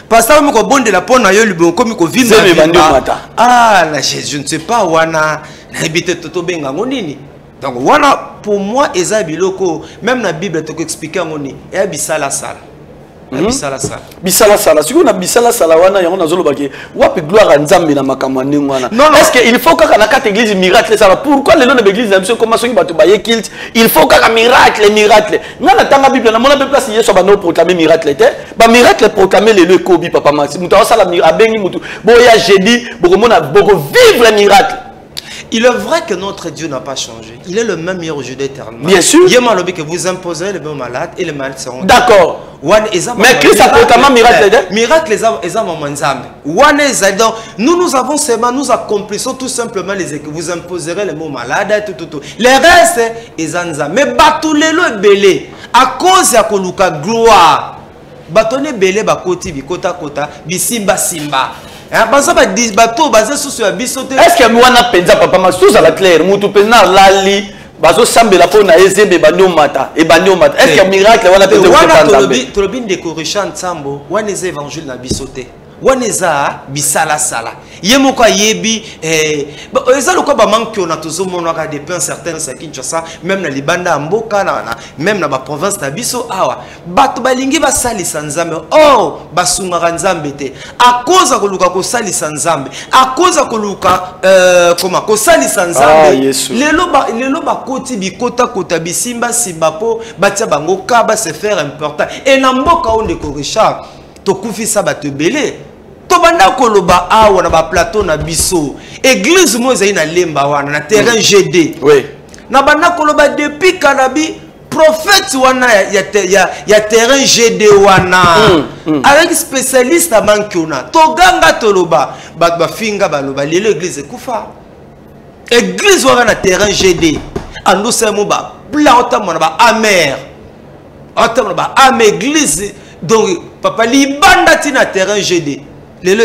pasteur me ko bonde la pona yo libo komi ko vimba ah là je ne sais pas wana na habite toto benga ngonini donc wana pour moi eza biloko même na bible to ko expliquer ngoni e bisala sala bisala sala si on a bisala sala wana yango nazolo baki wapi gloire nzambe na makamwa ndingwana est-ce que il faut kaka na quatre église miracle ça pourquoi les noms de l'église na comment soki bato baye kilt il faut kaka miracle ngana tanga bible na mona be place yeso ba no proclamer miracle te ba miracle proclamer le kobi papa masi muto sala abengi mutu boya jeudi bokomona boko vivre miracle. Il est vrai que notre Dieu n'a pas changé. Il est le même hier aujourd'hui éternellement. Bien sûr. Il y a malobé que vous imposerez les bons malades et les malades seront. D'accord. Mais Christ a proclamé miracle. Miracle les hommes en nzambe. Nous avons seulement, nous accomplissons tout simplement les que vous imposerez les mots malades tout. Les restes ils en nzambe. Mais batulelo est belé à cause ya koluka gloire. Batone belé bakoti bikota kota bisimba simba. Est-ce que moi na penza papa ma sous à la claire mutu penza lali bazo sambela pona ezembe banyo mata e banyo mata est-ce que miracle wana penza wana tolobin de corrigant sambo wana ez évangile na bisote wana eza bisala sala yemoko yebi eza lokwa ba manque on a toujours mona ka des pains certains ça Kinshasa même na libanda mboka na même na ba province na biso awa bato balingi ba sali sanzambe oh basunga nzambe te a cause ko luka ko sali sanzambe a cause ko luka comment ko sali sanzambe lelo ba koti bikota kota bisimba simbapo batia bango ka ba se faire important et na mboka onde ko Richard to kufisa bato belé tobanda koloba awa na ba plateau na biso église mo ezali na lemba wana na terrain GD oui na banda koloba depuis kanabi prophète wana ya terrain GD wana avec spécialiste à mankiona toganga toloba ba finga baloba lelo église kufa église wana na terrain GD ando semo ba plata mona ba amer atamona ba am église donc papa libanda tina terrain GD lelo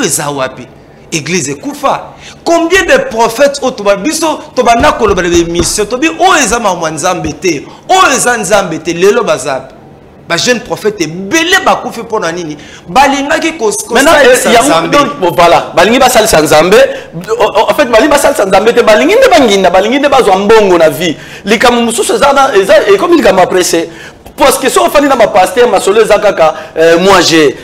ezawapi église kufa combien de prophètes autobabiso tobana koloba de mission tobi o ezama mwanzambe te o ezanzambe te lelo bazapi ba jeune prophète belé ba kufi pona nini balingaki ko donc voilà balingi ba sal sanzambe en fait balingi ba sal sanzambe te balingi nde banginda balingi nde bazwa mbongo na vie likamu mususu ezana et comme il kama pressé parce que si on fait dans ma pasteur ma solo zakaka moi j'ai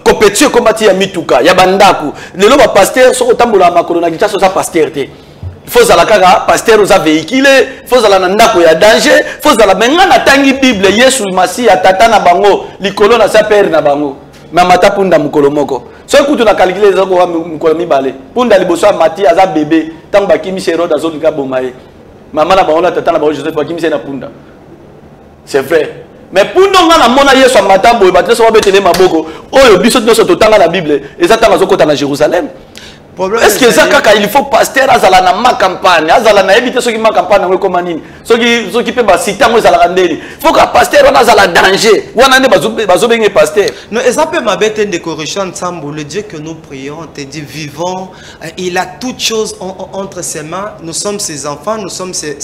compétition combattu ya mituka ya bandaku lelo ba pasteur so tambola makolo na kichaso za pasteur te faut za la kaka pasteur za véhicule faut za la ndako ya danger faut za la menga na tangi bible Yesu masi atata na bango likolo na sa père na bango mama tapunda mukolo moko so kutu na calculer za ko mukolo mibale punda liboso mati aza bébé tamba kimi sero da zo lika bomaye mama na bango na tata na bango Joseph kimi se na punda. C'est vrai. Mais pour nous, on a mona yeso matambo et battre sur betele maboko. Oh, biso no soto tanga la Bible. Exactement zo kota na Jérusalem. Est-ce que ça kaka il faut pasteur azala na ma campagne, azala na éviter ceux qui ma campagne ngwe comme nini. Ceux qui peut ba citer ngwe azala ndeli. Faut que pasteur on azala danger. Wana ne bazo bengi pasteur. Non, et ça peut m'abêter de corriger ensemble le Dieu que nous prions, te dit vivant, il a toutes choses entre ses mains. Nous sommes ses enfants, nous sommes ses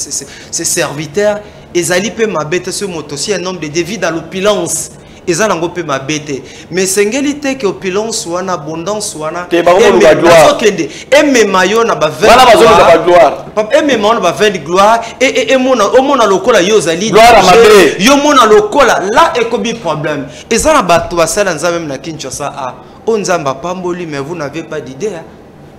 serviteurs. Ezali peut m'abêter ce mot aussi un homme de vie dans l'opulence. Ezali peut m'abêter. Mais singélité que opulence ou en abondance ou en et mes maillots na ba gloire. Et mes maillots na ba gloire et mon lokola yozali yo mon lokola là et kobi problème. Ezali bato basala nzambe na Kinshasa a onzamba pamboli mais vous n'avez pas d'idée.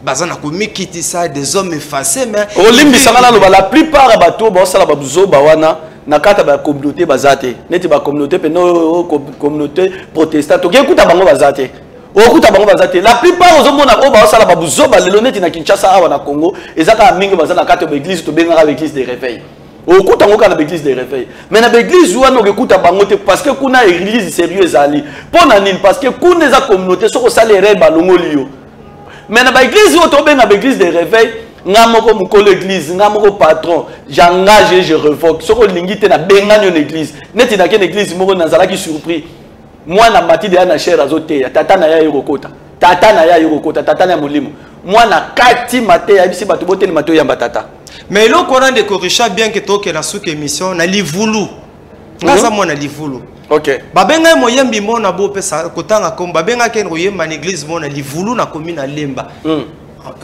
Bazana komikiti ça des hommes effacés mais olimbi sangana lo la plupart bato ba sala babuzo ba wana na kata ba communauté bazate neti ba communauté pe no communauté protestante to kekuta bango bazate okuta bango bazate la plupart ozomona o ba sala babuzo ba leloneti na Kinshasa awa na Congo ezaka mingi bazana kate ba église to benga église de réveil okuta ngoka na église de réveil mais na église wana okuta bango te parce que kuna église sérieuse ali pona nini parce que kuna za communauté soko salere ba longoli yo mais na église oto benga église de réveil ngamoko mukolo église ngamoko patron j'engage je revoque soko lingite na benga nyo église neti na ken église moko nazala ki surpris moi na mati de na cher azote tata na ya yokota tata na ya yokota tata na molimo moi na kati mate ya bisi bato bote ni mato ya batata mais le courant de corriger bien que toke na sous émission na livulu ngasa moi na livulu OK babenga moyembi mona bo pesa kotanga komba benga ken royemba na église mona livulu na commune na Lemba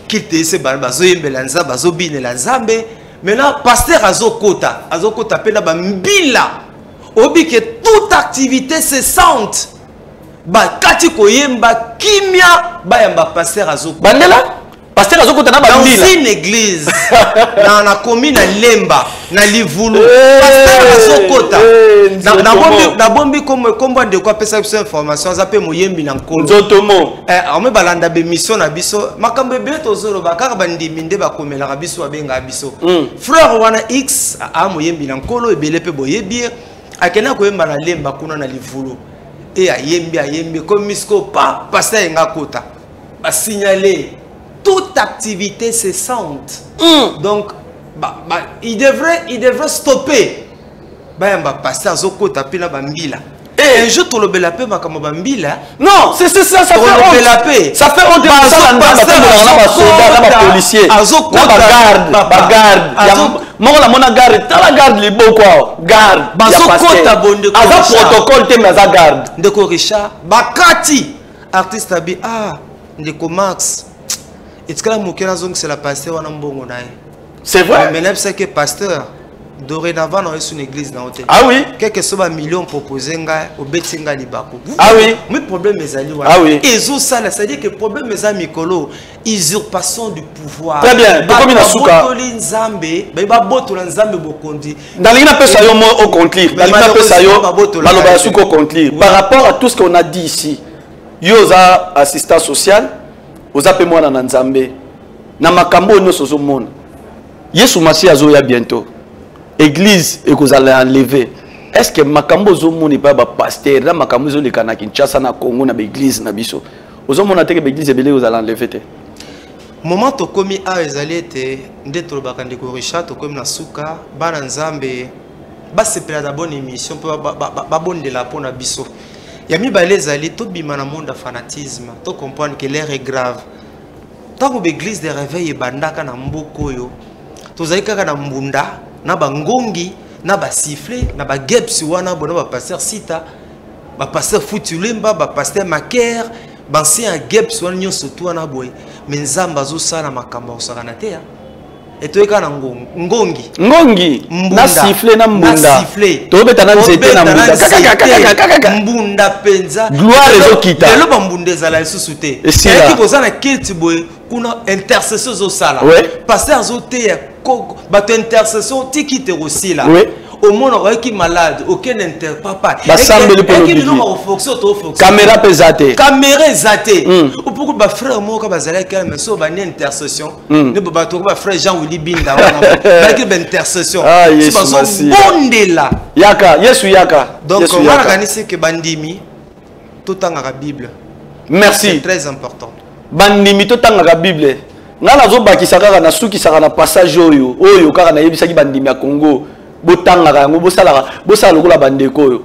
kite se bazo yembela nzamba bazo binela nzambe maintenant pasteur azokota pena ba mbila obi que toute activité cessante ba kati koyemba kimia ba yamba pasteur azokota bandela pasteur azokota na ba mbila dans une église na commune na Lemba na livulu pasteur azokota na bombi comme de quoi pesa information za pe moyembi na nkolo nzotomo ame balanda be mission na biso makambe beto zolo bakaka bandimi nde bakomela biso abenga biso frère wana X a moyembi na nkolo ebele pe boyebi akena koyemba na Lemba kuna na livulu et ayembi comme misko pa pasteur nga kota ba signaler toute activité cessante donc il devrait stopper ba pasteur zokota pina bambila et un jour to lobela pe makamo bambila non c'est ça fait honte ça fait honte ça la policier ba garde moko la mona garde tala garde libo quoi garde bazokota bonde ko aza protocole te mais aza garde ndeko Richard bakati artiste abi ndeko Max etkala mokela zong c'est la pasteur wana mbongo nae c'est vrai mais même c'est que pasteur dorénavant dans une église na hôtel oui quelques soba millions proposé nga obetinga libako oui mais problème ezali wana oui ezo sala c'est à dire que problème eza mikolo usurpation du pouvoir très bien comme na suka botoli nzambe ba botola nzambe bokondi dalina pesa yo mo au conclure dalina pesa yo baloba suka au conclure par rapport à tout ce qu'on a dit ici yo za assistant social oza pe mwana na nzambe na makambo nyonso zomona Yesu Masi azoya bientôt église ekozala enlever est-ce que makambo zomona pa ba pasteur na makambo zoleka na Kinshasa na Congo na église na biso ozomona te ke église ebele ozala enlever te moment to komi a ezali te ndeto lobaka ndeko Richard to komi na suka bana nzambe basepela da bonne émission po babondela pona biso ya mibale ezali to bima na monde fanatisme to comprendre que l'air est grave tant que l'église de réveil et bandaka na mboko yo tozali kaka na mbunda na bangongi na ba siffler na ba geps wana bona ba pasteur sita ba pasteur futulemba ba pasteur maker ba ancien geps wana nyonso to wana boy mais nzamba zo sala makambo osakana te etoyeka na ngongi na siffler na mbunda to beta na nzete na mbunda mbunda penza gloire ezokita lelo ba mbunda ezala lisusu te eki kozana kiti boy kuna intercession zo sala pasteur zo te bato intercession tiki te aussi là au monde qui malade aucun inter papa caméra pesate caméra zate ou pourquoi ba frère moko bazala ka mais so ba ni intercession ne ba to ba frère Jean Willy Binda ba ki ba intercession so bondela yaka Yesu yaka donc on va organiser que bandimi tout temps la Bible merci c'est très important bandimi tout temps la Bible ngala zo bakisa kaka na suki saka na passage oyo kaka na yebisaki bandimi ya Congo botanga yango bosala lokola bandeko oyo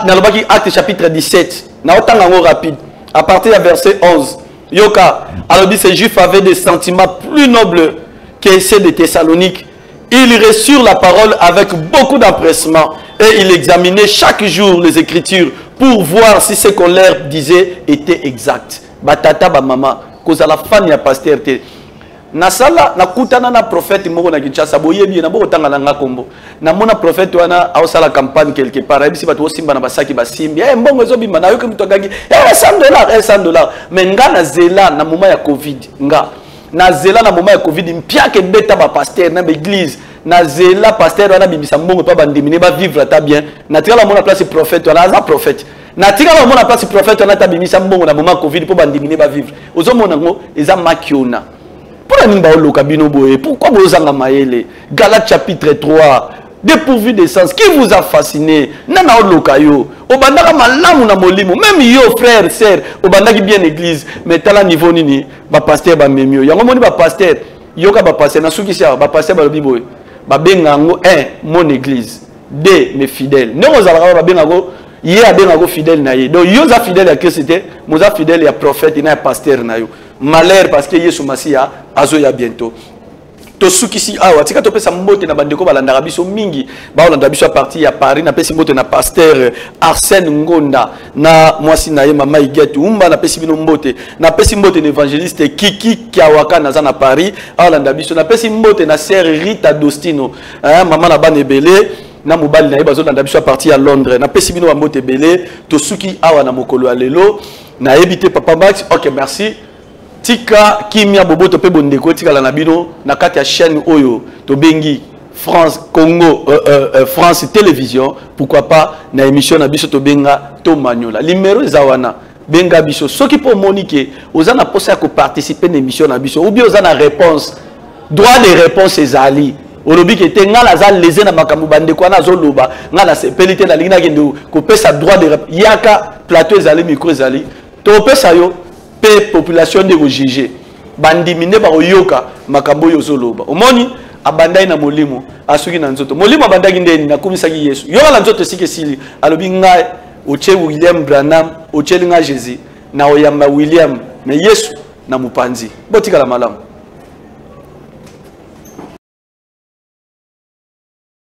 na lobaki acte chapitre 17 na otanga yango rapide à partir du verset 11 yoka alobi ces juifs avaient des sentiments plus nobles que ceux de Thessalonique. Ils reçurent la parole avec beaucoup d'empressement et ils examinaient chaque jour les Écritures pour voir si ce qu'on leur disait était exact. Batata ba mama cause la fan ya pasteur te nasala nakutana na prophète moko na Kinshasa boyebi na boko tanga na kombo na mona prophète wana ausala campagne quelque part ebisi bato simba na basaki basimbi mbongo ezobima na yoke mtu agangi $100 mais nga na zela na moment ya covid nga na zela na moment ya covid mpiake beta ba pasteur na église na zela pasteur wana bimisa mbongo pa bandimine ba vivre ta bien na tela mona place prophète wana za prophète natika ba mona place prophète na tabimisa mbongo na moment covid pour bandiminer ba vivre ozomona ngo eza makiona pour nini ba oloka bino boye pourquoi bozanga mayele Galates chapitre 3 dépourvu de sens qui vous a fasciné nana oloka yo obandaka malamu na molimo même yo frère sœur obandaki bien église mais tala niveau nini ba pasteur ba memio yango moni ba pasteur yoka ba pasteur na suki sia ba pasteur ba lobi boye ba benga ngo 1 mon église 2 mes fidèles ndeko zalaka ba benga ngo ye abenga go fidèle na ye donc yo za fidèle ya Christ te moza fidèle ya prophète na ya pasteur na yo malheur parce que Yesu Masia azo ya bientôt to sukisi awa tika to pesa mbote na bandeko balandaka biso mingi ba olanda biso parti ya Paris na pesi mbote na pasteur Arsène Ngonda na mwasi na ye mama Iget umba na pesi bino mbote na pesi mbote na évangéliste Kiki Kiawaka na za na Paris olanda biso na pesi mbote na sœur Rita Dostino mama na bana ebele na mobali na ye bazolanda biso parti à Londres na pesi bino mbote belé to suki awa na mokolo ya lelo na ebité papa Max OK merci tika kimia boboto pe bondeko tika la na bino na kati ya chaîne oyo to bengi France Congo France Télévision pourquoi pas na émission na biso to benga to manyola numéro zawana benga biso soki po monique ozana posa ko participer na émission na biso ou bien ozana réponse droit de réponse ezali olobi ke te ngala za leze na makambo bandeko na zoloba ngala sepelite na lingina kendo ko pesa droit de yaka plateau ezali micro ezali to pesa yo pe population de juger bandimine ba oyoka makambo yo zoloba omoni abandai na molimo asuki na nzoto molimo abandaki ndeni na komisaki Yesu yoka la nzoto sike sili alobi ngai oche William Branham oche linga Jésus na oyamba William mais Yesu na mupanzi botika la malamu